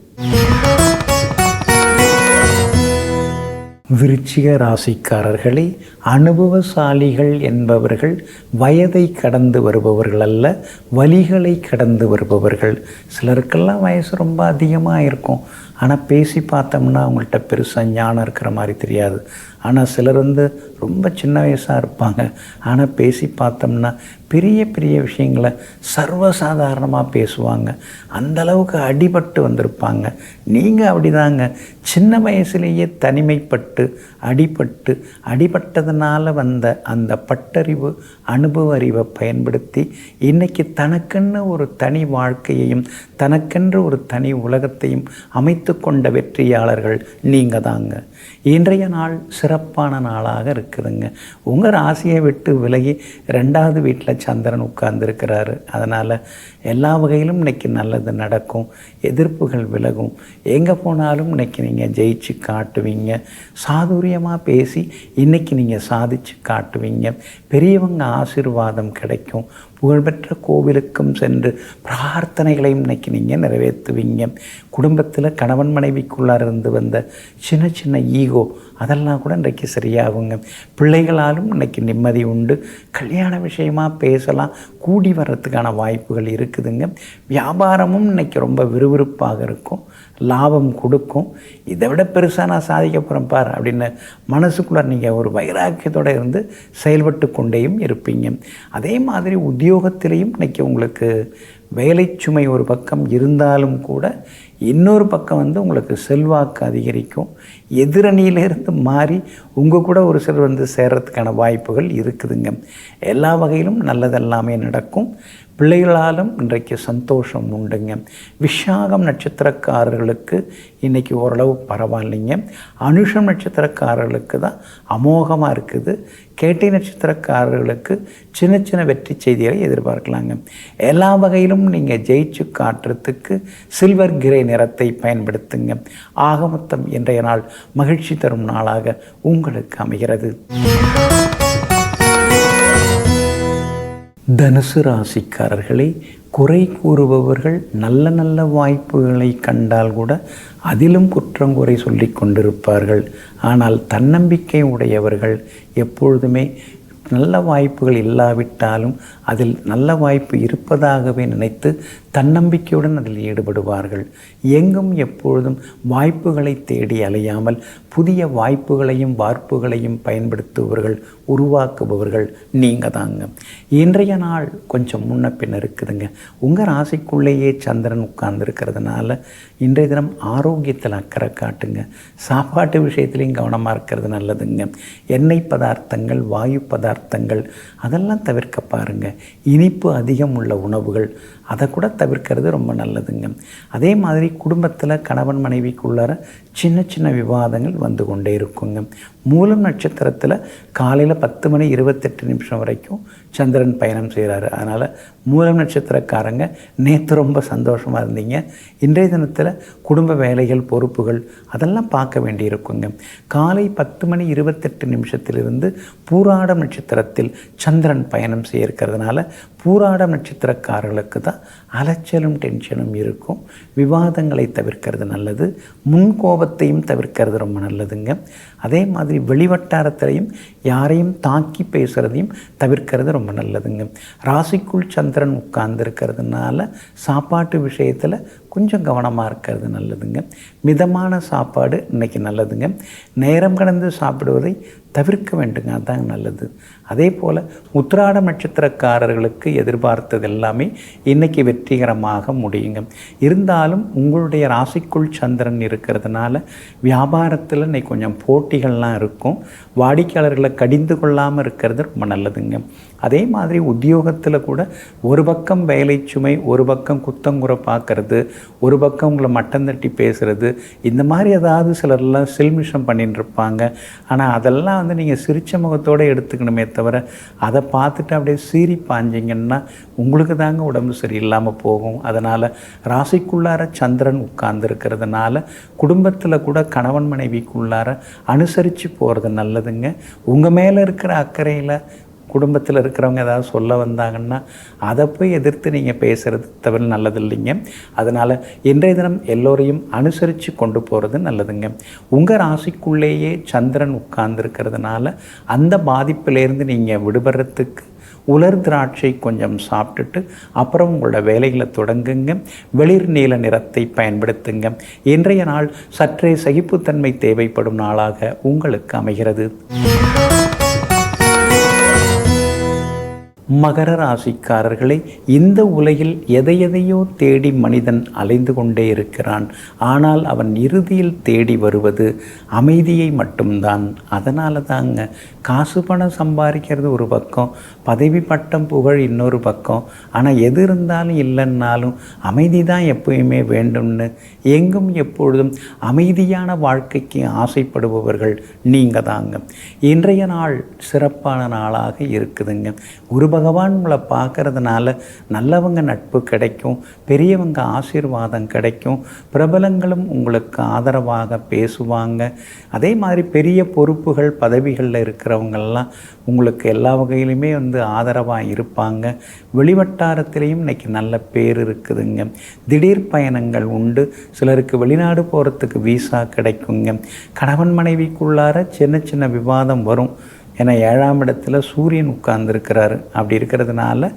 விருச்சிக ராசிக்காரர்களே, அனுபவசாலிகள் என்பவர்கள் வயதை கடந்து வருபவர்கள் அல்ல, வலிகளை கடந்து வருபவர்கள். சிலருக்கெல்லாம் வயசு ரொம்ப அதிகமாக இருக்கும், ஆனால் பேசி பார்த்தோம்னா அவங்கள்ட்ட பெருசாக ஞானம் இருக்கிற மாதிரி தெரியாது. ஆனால் சிலர் ரொம்ப சின்ன வயசாக இருப்பாங்க, ஆனால் பேசி பார்த்தோம்னா பெரிய பெரிய விஷயங்களை சர்வசாதாரணமாக பேசுவாங்க. அந்தளவுக்கு அடிபட்டு வந்திருப்பாங்க. நீங்கள் அப்படிதாங்க, சின்ன வயசுலேயே தனிமைப்பட்டு அடிபட்டதுனால வந்த அந்த பட்டறிவு அனுபவ அறிவை பயன்படுத்தி இன்றைக்கி தனக்கென்று ஒரு தனி வாழ்க்கையையும் தனக்கென்று ஒரு தனி உலகத்தையும் அமைத்து கொண்ட வெற்றியாளர்கள் நீங்கள் தாங்க. இன்றைய நாள் சிறப்பான நாளாக இருக்குதுங்க. உங்கள் ராசியை விட்டு விலகி 2வது வீட்டில் சந்திரன் உட்கார்ந்துருக்கிறாரு. அதனால் எல்லா வகையிலும் இன்றைக்கி நல்லது நடக்கும், எதிர்ப்புகள் விலகும். எங்கே போனாலும் இன்றைக்கி நீங்கள் ஜெயிச்சு காட்டுவீங்க. சாதுரியமாக பேசி இன்றைக்கி நீங்கள் சாதித்து காட்டுவீங்க. பெரியவங்க ஆசீர்வாதம் கிடைக்கும். புகழ்பெற்ற கோவிலுக்கும் சென்று பிரார்த்தனைகளையும் இன்றைக்கி நீங்கள் நிறைவேற்றுவீங்க. குடும்பத்தில் கணவன் மனைவிக்குள்ளார இருந்து வந்த சின்ன சின்ன ஈகோ அதெல்லாம் கூட இன்றைக்கி சரியாகுங்க. பிள்ளைகளாலும் இன்றைக்கி நிம்மதி உண்டு. கல்யாண விஷயமாக பேசலாம், கூடி வர்றதுக்கான வாய்ப்புகள் இருக்குதுங்க. வியாபாரமும் இன்றைக்கி ரொம்ப விறுவிறுப்பாக இருக்கும், லாபம் கொடுக்கும். இதை விட பெருசாக நான் சாதிக்க போகிறேன் பார் அப்படின்னு மனசுக்குள்ளே நீங்கள் ஒரு வைராக்கியத்தோடு இருந்து செயல்பட்டு கொண்டேயும் இருப்பீங்க. அதே மாதிரி உத்தியோகத்திலையும் இன்றைக்கி உங்களுக்கு வேலை சுமை ஒரு பக்கம் இருந்தாலும் கூட இன்னொரு பக்கம் உங்களுக்கு செல்வாக்கு அதிகரிக்கும். எதிரணியிலிருந்து மாறி உங்கள் கூட ஒரு சிலர் சேர்கிறதுக்கான வாய்ப்புகள் இருக்குதுங்க. எல்லா வகையிலும் நல்லதெல்லாமே நடக்கும். பிள்ளைகளாலும் இன்றைக்கு சந்தோஷம் உண்டுங்க. விஷாகம் நட்சத்திரக்காரர்களுக்கு இன்றைக்கி ஓரளவு பரவாயில்லைங்க. அனுஷம் நட்சத்திரக்காரர்களுக்கு தான் அமோகமாக இருக்குது. கேட்டை நட்சத்திரக்காரர்களுக்கு சின்ன சின்ன வெற்றி செய்திகளை எதிர்பார்க்கலாங்க. எல்லா வகையிலும் நீங்கள் ஜெயிச்சு காட்டுறதுக்கு சில்வர் கிரே நிறத்தை பயன்படுத்துங்க. ஆகமொத்தம் இன்றைய நாள் மகிழ்ச்சி தரும் நாளாக உங்களுக்கு அமைகிறது. தனுசு ராசிக்காரர்களே, குறை கூறுபவர்கள் நல்ல நல்ல வாய்ப்புகளை கண்டால் கூட அதிலும் குற்றங்குறை சொல்லி கொண்டிருப்பார்கள். ஆனால் தன்னம்பிக்கை உடையவர்கள் எப்பொழுதுமே நல்ல வாய்ப்புகள் இல்லாவிட்டாலும் அதில் நல்ல வாய்ப்பு இருப்பதாகவே நினைத்து தன்னம்பிக்கையுடன் அதில் ஈடுபடுவார்கள். எங்கும் எப்பொழுதும் வாய்ப்புகளை தேடி அலையாமல் புதிய வாய்ப்புகளையும் வார்ப்புகளையும் பயன்படுத்துபவர்கள், உருவாக்குபவர்கள் நீங்கள் தாங்க. இன்றைய நாள் கொஞ்சம் முன்ன பின்ன இருக்குதுங்க. உங்கள் ராசிக்குள்ளேயே சந்திரன் உட்கார்ந்துருக்கிறதுனால இன்றைய தினம் ஆரோக்கியத்தில் அக்கறை காட்டுங்க. சாப்பாட்டு விஷயத்துலையும் கவனமாக இருக்கிறது நல்லதுங்க. எண்ணெய் பதார்த்தங்கள், வாயு பதார்த்தங்கள் அதெல்லாம் தவிர்க்க பாருங்கள். இனிப்பு அதிகம் உள்ள உணவுகள் அதை கூட தவிர்க்கிறது ரொம்ப நல்லதுங்க. அதே மாதிரி குடும்பத்தில் கணவன் மனைவிக்குள்ளார சின்ன சின்ன விவாதங்கள் வந்து கொண்டே இருக்குங்க. மூலம் நட்சத்திரத்தில் காலையில் 10:28 வரைக்கும் சந்திரன் பயணம் செய்கிறாரு. அதனால் மூலம் நட்சத்திரக்காரங்க நேற்று ரொம்ப சந்தோஷமாக இருந்தீங்க. இன்றைய தினத்தில் குடும்ப வேலைகள், பொறுப்புகள் அதெல்லாம் பார்க்க வேண்டி இருக்குங்க. காலை 10:28 பூராடம் நட்சத்திர நட்சத்திரத்தில் சந்திரன் பயணம் செய்ய இருக்கிறதுனால பூராடம் நட்சத்திரக்காரர்களுக்கு தான் அலைச்சலும் டென்ஷனும் இருக்கும். விவாதங்களை தவிர்க்கிறது நல்லது. முன்கோபத்தையும் தவிர்க்கிறது ரொம்ப நல்லதுங்க. அதே மாதிரி வெளிவட்டாரத்திலையும் யாரையும் தாக்கி பேசுகிறதையும் தவிர்க்கிறது ரொம்ப நல்லதுங்க. ராசிக்குள் சந்திரன் உட்கார்ந்து இருக்கிறதுனால சாப்பாட்டு விஷயத்தில் கொஞ்சம் கவனமாக இருக்கிறது நல்லதுங்க. மிதமான சாப்பாடு இன்றைக்கி நல்லதுங்க. நேரம் கடந்து சாப்பிடுவதை தவிர்க்க வேண்டுங்க, அதுதான் நல்லது. அதே போல் உத்திராடம் நட்சத்திரக்காரர்களுக்கு எதிர்பார்த்தது எல்லாமே இன்றைக்கி வெற்றிகரமாக முடியுங்க. இருந்தாலும் உங்களுடைய ராசிக்குள் சந்திரன் இருக்கிறதுனால வியாபாரத்தில் இன்றைக்கி கொஞ்சம் போட்டிகள்லாம் இருக்கும். வாடிக்கையாளர்களை கடிந்து கொள்ளாமல் இருக்கிறது ரொம்ப நல்லதுங்க. அதே மாதிரி உத்தியோகத்தில் கூட ஒரு பக்கம் வேலை சுமை, ஒரு பக்கம் குத்தங்குறை பார்க்கறது, ஒரு பக்கம் உங்களை மட்டம் தட்டி பேசுகிறது, இந்த மாதிரி ஏதாவது சிலர்லாம் சில்மிஷம் பண்ணிட்டு இருப்பாங்க. ஆனால் அதெல்லாம் வந்து நீங்கள் சிரிச்ச முகத்தோடு எடுத்துக்கணுமே தவிர அதை பார்த்துட்டு அப்படியே சீறி பாஞ்சிங்கன்னா உங்களுக்கு தாங்க உடம்பு சரியில்லாமல் போகும். அதனால் ராசிக்குள்ளார சந்திரன் உட்கார்ந்து இருக்கிறதுனால குடும்பத்தில் கூட கணவன் மனைவிக்குள்ளார அனுசரித்து போகிறது நல்லதுங்க. உங்கள் மேலே இருக்கிற அக்கறையில் குடும்பத்தில் இருக்கிறவங்க ஏதாவது சொல்ல வந்தாங்கன்னா அதை போய் எதிர்த்து நீங்கள் பேசுகிறது தவிர நல்லது இல்லைங்க. அதனால் இன்றைய தினம் எல்லோரையும் அனுசரித்து கொண்டு போகிறது நல்லதுங்க. உங்கள் ராசிக்குள்ளேயே சந்திரன் உட்கார்ந்துருக்கிறதுனால அந்த பாதிப்பிலேருந்து நீங்கள் விடுபடுறதுக்கு உலர் திராட்சை கொஞ்சம் சாப்பிட்டுட்டு அப்புறம் உங்களோட வேலைகளை தொடங்குங்க. வெளிர் நீல நிறத்தை பயன்படுத்துங்க. இன்றைய நாள் சற்றே சகிப்புத்தன்மை தேவைப்படும் நாளாக உங்களுக்கு அமைகிறது. மகர ராசிக்காரர்களை, இந்த உலகில் எதையெதையோ தேடி மனிதன் அலைந்து கொண்டே இருக்கிறான். ஆனால் அவன் இறுதியில் தேடி வருவது அமைதியை மட்டும்தான். அதனால தாங்க காசு பணம் சம்பாதிக்கிறது ஒரு பக்கம், பதவி பட்டம் புகழ் இன்னொரு பக்கம். ஆனால் எது இருந்தாலும் இல்லைன்னாலும் அமைதி தான் எப்பயுமே வேண்டும்னு எங்கும் எப்பொழுதும் அமைதியான வாழ்க்கைக்கு ஆசைப்படுபவர்கள் நீங்கள் தாங்க. இன்றைய நாள் சிறப்பான நாளாக இருக்குதுங்க. ஒரு பகவான் உங்களை பார்க்கறதுனால நல்லவங்க நட்பு கிடைக்கும், பெரியவங்க ஆசீர்வாதம் கிடைக்கும், பிரபலங்களும் உங்களுக்கு ஆதரவாக பேசுவாங்க. அதே மாதிரி பெரிய பொறுப்புகள் பதவிகளில் இருக்கிறவங்கெல்லாம் உங்களுக்கு எல்லா வகையிலுமே வந்து ஆதரவாக இருப்பாங்க. வெளிவட்டாரத்திலையும் இன்றைக்கி நல்ல பேர் இருக்குதுங்க. திடீர் பயணங்கள் உண்டு. சிலருக்கு வெளிநாடு போகிறதுக்கு வீசா கிடைக்குங்க. கணவன் மனைவிக்குள்ளார சின்ன சின்ன விவாதம் வரும். ஏன்னா 7ஆம் இடத்துல சூரியன் உட்கார்ந்துருக்கிறாரு. அப்படி இருக்கிறதுனால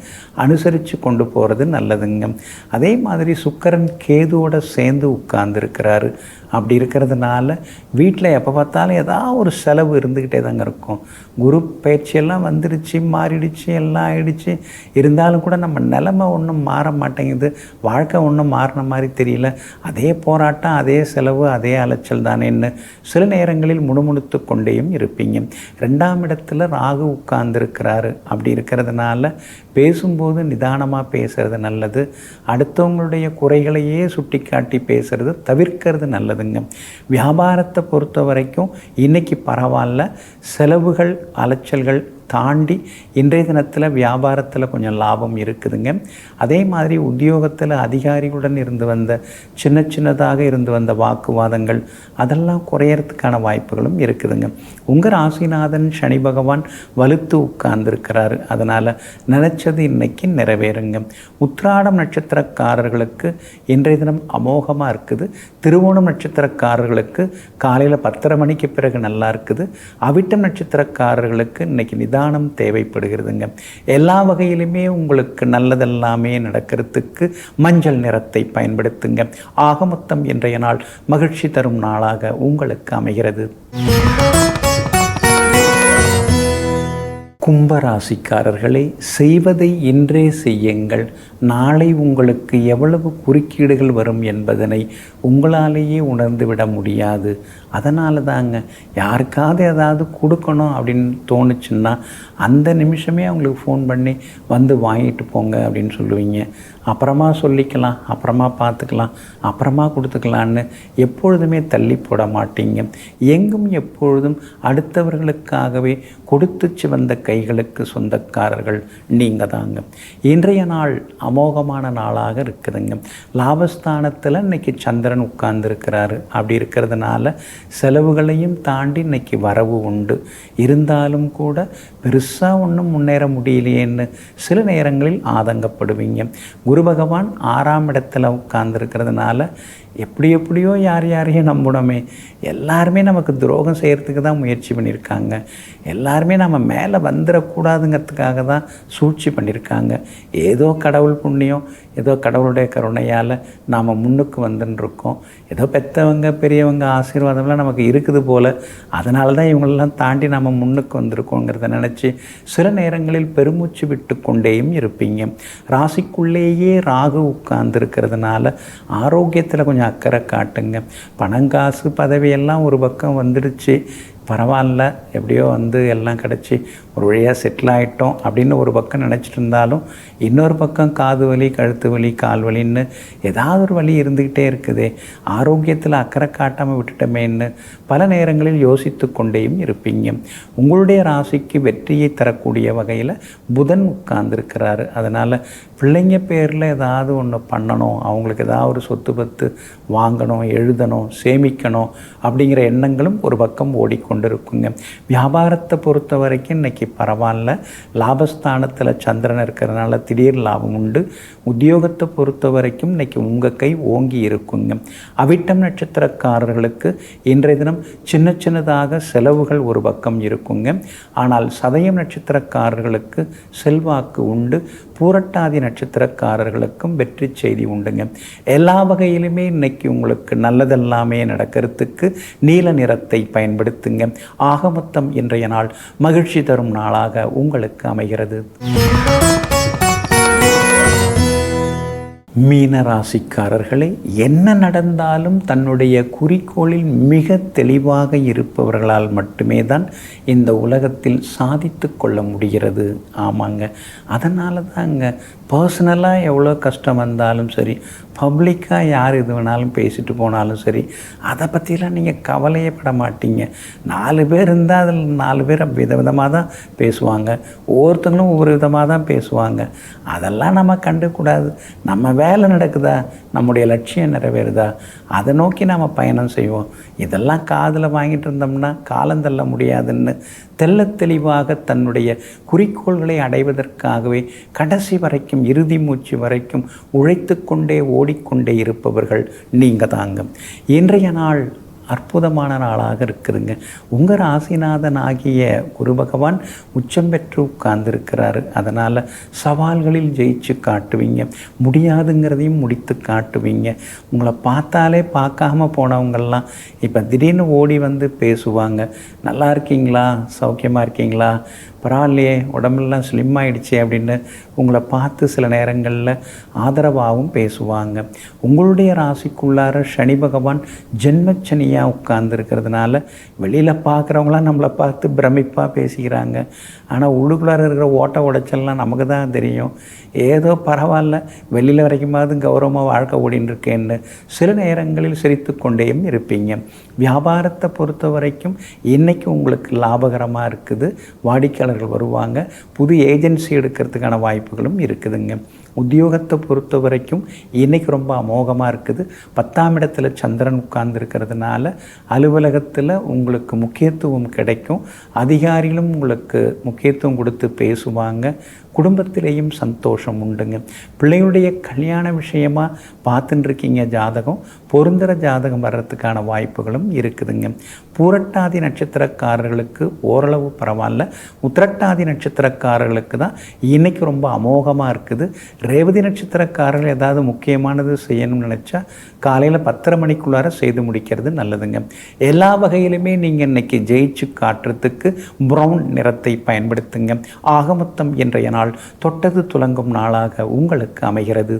அனுசரித்து கொண்டு போகிறது நல்லதுங்க. அதே மாதிரி சுக்கிரன் கேதுவோட சேர்ந்து உட்கார்ந்துருக்கிறாரு. அப்படி இருக்கிறதுனால வீட்டில் எப்போ பார்த்தாலும் ஏதாவது ஒரு செலவு இருந்துக்கிட்டே தாங்க இருக்கும். குரு பயிற்சியெல்லாம் வந்துடுச்சு, மாறிடுச்சு, எல்லாம் ஆயிடுச்சு. இருந்தாலும் கூட நம்ம நிலைமை ஒன்றும் மாற மாட்டேங்குது. வாழ்க்கை ஒன்றும் மாறின மாதிரி தெரியல. அதே போராட்டம், அதே செலவு, அதே அலைச்சல் தானேன்னு சில நேரங்களில் முணுமுணுத்து கொண்டேயும் இருப்பீங்க. 2ஆம் இடத்துல ராகு உட்கார்ந்துருக்கிறாரு. அப்படி இருக்கிறதுனால பேசும்போது நிதானமாக பேசுறது நல்லது. அடுத்தவங்களுடைய குறைகளையே சுட்டி காட்டி பேசுறது தவிர்க்கிறது நல்லதுங்க. வியாபாரத்தை பொறுத்த வரைக்கும் இன்னைக்கு பரவாயில்ல. செலவுகள் அலைச்சல்கள் தாண்டி இன்றைய தினத்தில் வியாபாரத்தில் கொஞ்சம் லாபம் இருக்குதுங்க. அதே மாதிரி உத்தியோகத்தில் அதிகாரிகளுடன் இருந்து வந்த சின்ன சின்னதாக இருந்து வந்த வாக்குவாதங்கள் அதெல்லாம் குறையறதுக்கான வாய்ப்புகளும் இருக்குதுங்க. உங்கள் ராசிநாதன் சனி பகவான் வலுத்து உட்கார்ந்துருக்கிறாரு. அதனால் நினச்சது இன்னைக்கு நிறைவேறுங்க. உத்திராடம் நட்சத்திரக்காரர்களுக்கு இன்றைய தினம் அமோகமாக இருக்குது. திருவோணம் நட்சத்திரக்காரர்களுக்கு காலையில் 10:30 மணிக்கு பிறகு நல்லா இருக்குது. அவிட்டம் நட்சத்திரக்காரர்களுக்கு இன்னைக்கு நிதானம் தேவைப்படுகிறதுங்க. எல்லா வகையிலுமே உங்களுக்கு நல்லதெல்லாமே நடக்கிறதுக்கு மஞ்சள் நிறத்தை பயன்படுத்துங்க. ஆக மொத்தம் இன்றைய நாள் மகிழ்ச்சி தரும் நாளாக உங்களுக்கு அமைகிறது. கும்பராசிக்காரர்களை, செய்வதை இன்றே செய்யுங்கள். நாளை உங்களுக்கு எவ்வளவு குறுக்கீடுகள் வரும் என்பதனை உங்களாலேயே உணர்ந்துவிட முடியாது. அதனால தாங்க யாருக்காவது ஏதாவது கொடுக்கணும் அப்படின்னு தோணுச்சுன்னா அந்த நிமிஷமே அவங்களுக்கு ஃபோன் பண்ணி வந்து வாங்கிட்டு போங்க அப்படின்னு சொல்லுவீங்க. அப்புறமா சொல்லிக்கலாம், அப்புறமா பார்த்துக்கலாம், அப்புறமா கொடுத்துக்கலான்னு எப்பொழுதுமே தள்ளி போட மாட்டீங்க. எங்கும் எப்பொழுதும் அடுத்தவர்களுக்காகவே கொடுத்துச்சு வந்த கை கைகளுக்கு சொந்தக்காரர்கள் நீங்கள் தாங்க. இன்றைய நாள் அமோகமான நாளாக இருக்குதுங்க. லாபஸ்தானத்தில் இன்னைக்கு சந்திரன் உட்கார்ந்துருக்கிறாரு. அப்படி இருக்கிறதுனால செலவுகளையும் தாண்டி இன்னைக்கு வரவு உண்டு. இருந்தாலும் கூட பெருசாக ஒன்றும் முன்னேற முடியலையேன்னு சில நேரங்களில் ஆதங்கப்படுவீங்க. குரு பகவான் 6ஆம் இடத்துல உட்கார்ந்துருக்கிறதுனால எப்படியோ யாரையும் நம்பணுமே, எல்லாருமே நமக்கு துரோகம் செய்கிறதுக்கு தான் முயற்சி பண்ணியிருக்காங்க, எல்லாருமே நம்ம மேலே வந்துடக்கூடாதுங்கிறதுக்காக தான் சூழ்ச்சி பண்ணியிருக்காங்க. ஏதோ கடவுள் புண்ணியம், ஏதோ கடவுளுடைய கருணையால் நாம் முன்னுக்கு வந்துட்டுருக்கோம். ஏதோ பெற்றவங்க பெரியவங்க ஆசீர்வாதம்லாம் நமக்கு இருக்குது போல், அதனால தான் இவங்களெல்லாம் தாண்டி நம்ம முன்னுக்கு வந்திருக்கோங்கிறத நினச்சி சில நேரங்களில் பெருமூச்சு விட்டு கொண்டேயும் இருப்பீங்க. ராசிக்குள்ளேயே ராகு உட்கார்ந்துருக்கிறதுனால ஆரோக்கியத்தில் கொஞ்சம் அக்கறை காட்டுங்க. பணங்காசு பதவியெல்லாம் ஒரு பக்கம் வந்துடுச்சு, பரவாயில்ல எப்படியோ எல்லாம் கிடச்சி ஒரு வழியாக செட்டில் ஆகிட்டோம் அப்படின்னு ஒரு பக்கம் நினச்சிட்டு இருந்தாலும் இன்னொரு பக்கம் காது வலி, கழுத்து வலி, கால் வலின்னு ஏதாவது ஒரு வலி இருந்துக்கிட்டே இருக்குதே, ஆரோக்கியத்தில் அக்கறை காட்டாமல் விட்டுட்டோமேன்னு பல நேரங்களில் யோசித்து கொண்டேயும் இருப்பீங்க. உங்களுடைய ராசிக்கு வெற்றியை தரக்கூடிய வகையில் புதன் உட்கார்ந்துருக்கிறாரு. அதனால் பிள்ளைங்க பேரில் ஏதாவது ஒன்று பண்ணணும், அவங்களுக்கு ஏதாவது ஒரு சொத்து பத்து வாங்கணும், எழுதணும், சேமிக்கணும் அப்படிங்கிற எண்ணங்களும் ஒரு பக்கம் ஓடிக்கொண்டிருக்குங்க. வியாபாரத்தை பொறுத்த வரைக்கும் இன்றைக்கி பரவாயில்ல. லாபஸ்தானத்தில் சந்திரன் இருக்கிறதுனால திடீர் லாபம் உண்டு. உத்தியோகத்தை பொறுத்த வரைக்கும் இன்றைக்கி உங்கள் கை ஓங்கி இருக்குங்க. அவிட்டம் நட்சத்திரக்காரர்களுக்கு இன்றைய தினம் சின்னதாக செலவுகள் ஒரு பக்கம் இருக்குங்க. ஆனால் சதயம் நட்சத்திரக்காரர்களுக்கு செல்வாக்கு உண்டு. பூரட்டாதி நட்சத்திரக்காரர்களுக்கும் வெற்றி செய்தி உண்டுங்க. எல்லா வகையிலுமே இன்னைக்கு உங்களுக்கு நல்லதெல்லாமே நடக்கிறதுக்கு நீல நிறத்தை பயன்படுத்துங்க. ஆக மொத்தம் இன்றைய நாள் மகிழ்ச்சி தரும் நாளாக உங்களுக்கு அமைகிறது. மீன ராசிக்காரர்களே, என்ன நடந்தாலும் தன்னுடைய குறிக்கோளில் மிக தெளிவாக இருப்பவர்களால் மட்டுமே தான் இந்த உலகத்தில் சாதித்து கொள்ள முடிகிறது. ஆமாங்க, அதனால தாங்க பர்சனலாக எவ்வளோ கஷ்டம் வந்தாலும் சரி, பப்ளிக்காக யார் இது வேணாலும் பேசிட்டு போனாலும் சரி, அதை பற்றிலாம் நீங்கள் கவலையே பட மாட்டீங்க. 4 பேர் இருந்தால் அதில் 4 பேர் விதவிதமாக தான் பேசுவாங்க, ஒவ்வொருத்தங்களும் ஒவ்வொரு விதமாக தான் பேசுவாங்க. அதெல்லாம் நம்ம கண்டுக்கூடாது. நம்ம வேலை நடக்குதா, நம்முடைய லட்சியம் நிறைவேறுதா, அதை நோக்கி நம்ம பயணம் செய்வோம். இதெல்லாம் காதில் வாங்கிட்டு இருந்தோம்னா காலந்தள்ள முடியாதுன்னு தெள்ள தெளிவாக தன்னுடைய குறிக்கோள்களை அடைவதற்காகவே கடைசி வரைக்கும், இறுதி மூச்சு வரைக்கும் உழைத்து கொண்டே ஓடிக்கொண்டே இருப்பவர்கள் நீங்கள் தாங்க. இன்றைய நாள் அற்புதமான நாளாக இருக்குதுங்க. உங்கள் ராசிநாதன் ஆகிய குரு பகவான் உச்சம் பெற்று உட்கார்ந்துருக்கிறாரு. அதனால் சவால்களில் ஜெயிச்சு காட்டுவீங்க, முடியாதுங்கிறதையும் முடித்து காட்டுவீங்க. உங்களை பார்த்தாலே பார்க்காம போனவங்கள்லாம் இப்போ திடீர்னு ஓடி வந்து பேசுவாங்க. நல்லா இருக்கீங்களா, சௌக்கியமாக இருக்கீங்களா, பரவாயில்லையே, உடம்பெல்லாம் ஸ்லிம் ஆகிடுச்சு அப்படின்னு உங்களை பார்த்து சில நேரங்களில் ஆதரவாகவும் பேசுவாங்க. உங்களுடைய ராசிக்குள்ளார சனி பகவான் ஜென்மச்சனியாக உட்கார்ந்துருக்கிறதுனால வெளியில் பார்க்குறவங்களாம் நம்மளை பார்த்து பிரமிப்பாக பேசிக்கிறாங்க. ஆனால் உள்ளுக்குள்ளார இருக்கிற ஓட்ட உடைச்சல்லாம் நமக்கு தான் தெரியும். ஏதோ பரவாயில்ல, வெளியில் வரைக்குமாவது கௌரவமாக வாழ்க்கை ஓடின்னு இருக்கேன்னு சில நேரங்களில் சிரித்து கொண்டேயும் இருப்பீங்க. வியாபாரத்தை பொறுத்த வரைக்கும் இன்றைக்கி உங்களுக்கு லாபகரமாக இருக்குது. வாடிக்கையாளர்கள் வருவாங்க. புது ஏஜென்சி எடுக்கிறதுக்கான வாய்ப்புகளும் இருக்குதுங்க. உத்தியோகத்தை பொறுத்த வரைக்கும் இன்றைக்கி ரொம்ப அமோகமாக இருக்குது. 10ஆம் இடத்துல சந்திரன் உட்கார்ந்துருக்கிறதுனால அலுவலகத்தில் உங்களுக்கு முக்கியத்துவம் கிடைக்கும். அதிகாரிகளும் உங்களுக்கு முக்கியத்துவம் கொடுத்து பேசுவாங்க. குடும்பத்திலேயும் சந்தோஷம் உண்டுங்க. பிள்ளையுடைய கல்யாண விஷயமாக பார்த்துட்டுருக்கீங்க, ஜாதகம் பொருந்துகிற ஜாதகம் வர்றதுக்கான வாய்ப்புகளும் இருக்குதுங்க. பூரட்டாதி நட்சத்திரக்காரர்களுக்கு ஓரளவு பரவாயில்ல. உத்திரட்டாதி நட்சத்திரக்காரர்களுக்கு தான் இன்றைக்கி ரொம்ப அமோகமாக இருக்குது. ரேவதி நட்சத்திரக்காரர்கள் ஏதாவது முக்கியமானது செய்யணும்னு நினச்சா காலையில் 10:30 மணிக்குள்ளார செய்து முடிக்கிறது நல்லதுங்க. எல்லா வகையிலுமே நீங்கள் இன்றைக்கி ஜெயிச்சு காட்டுறதுக்கு ப்ரௌன் நிறத்தை பயன்படுத்துங்க. ஆக மொத்தம் இன்றைய நாள் தொட்டது துலங்கும் நாளாக உங்களுக்கு அமைகிறது.